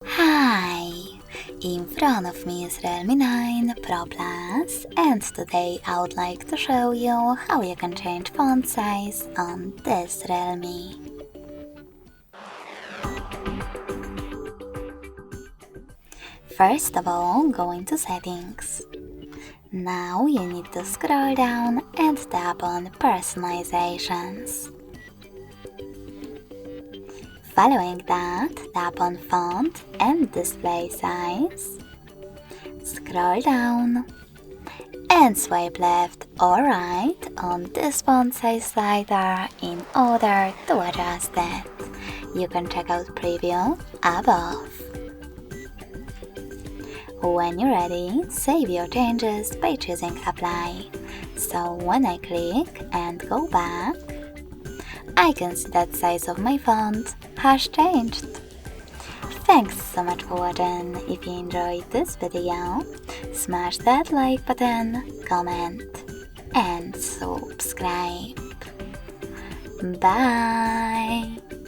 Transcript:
Hi! In front of me is Realme 9 Pro Plus, and today I would like to show you how you can change font size on this Realme. First of all, go into Settings. Now you need to scroll down and tap on Personalizations. Following that, tap on Font and Display Size. Scroll down and swipe left or right on this font size slider in order to adjust it. You can check out Preview above. When you're ready, save your changes by choosing Apply. So when I click and go back, I can see that size of my font has changed. Thanks so much for watching. If you enjoyed this video, smash that like button, comment, and subscribe. Bye!